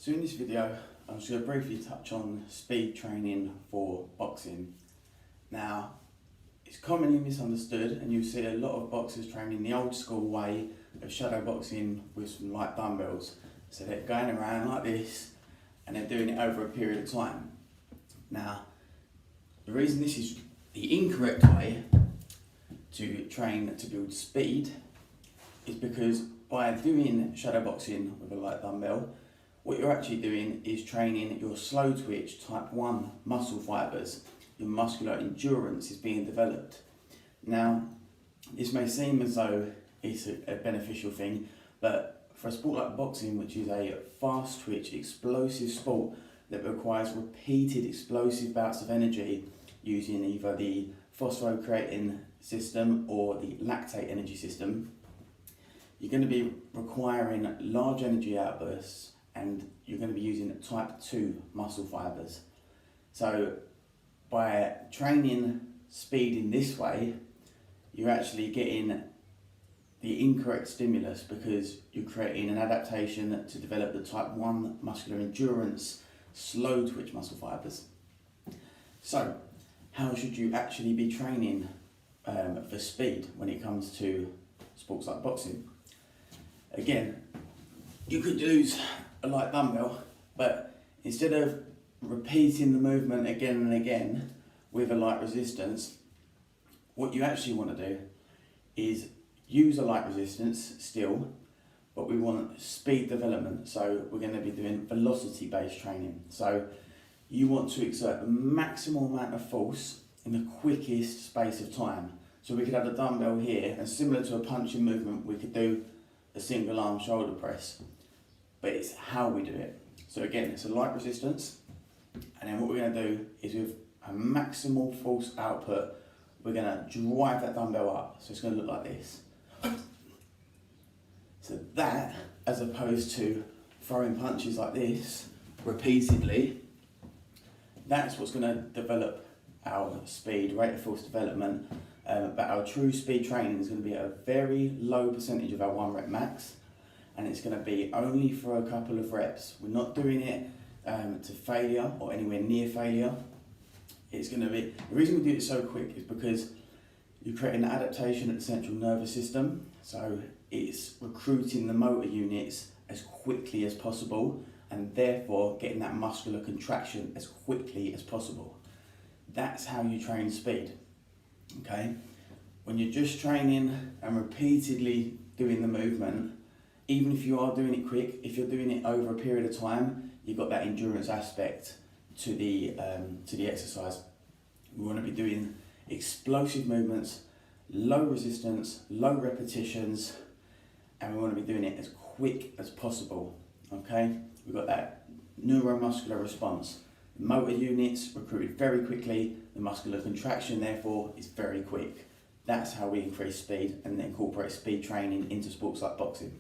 So in this video, I'm just going to briefly touch on speed training for boxing. Now, it's commonly misunderstood, and you see a lot of boxers training the old school way of shadow boxing with some light dumbbells. So they're going around like this, and they're doing it over a period of time. Now, the reason this is the incorrect way to train to build speed is because by doing shadow boxing with a light dumbbell, what you're actually doing is training your slow twitch type 1 muscle fibres. Your muscular endurance is being developed. Now, this may seem as though it's a beneficial thing, but for a sport like boxing, which is a fast twitch, explosive sport that requires repeated explosive bouts of energy using either the phosphocreatine system or the lactate energy system, you're going to be requiring large energy outbursts, and you're going to be using type 2 muscle fibres. So by training speed in this way, you're actually getting the incorrect stimulus because you're creating an adaptation to develop the type 1 muscular endurance slow twitch muscle fibres. So how should you actually be training for speed when it comes to sports like boxing? Again, you could use a light dumbbell, but instead of repeating the movement again and again with a light resistance, what you actually want to do is use a light resistance still, but we want speed development. So we're going to be doing velocity based training. So you want to exert the maximal amount of force in the quickest space of time. So we could have a dumbbell here, and similar to a punching movement, we could do a single arm shoulder press, but it's how we do it. So again, it's a light resistance, and then what we're going to do is with a maximal force output, we're going to drive that dumbbell up. So it's going to look like this. So that, as opposed to throwing punches like this repeatedly, that's what's going to develop our speed, rate of force development. But our true speed training is going to be at a very low percentage of our 1 rep max, and it's going to be only for a couple of reps. We're not doing it to failure or anywhere near failure. It's going to be, the reason we do it so quick is because you're creating an adaptation at the central nervous system, so it's recruiting the motor units as quickly as possible, and therefore getting that muscular contraction as quickly as possible. That's how you train speed. Okay, when you're just training and repeatedly doing the movement, even if you are doing it quick, if you're doing it over a period of time, you've got that endurance aspect to the exercise. We want to be doing explosive movements, low resistance, low repetitions, and we want to be doing it as quick as possible. Okay, we've got that neuromuscular response. The motor units recruited very quickly, the muscular contraction therefore is very quick. That's how we increase speed and incorporate speed training into sports like boxing.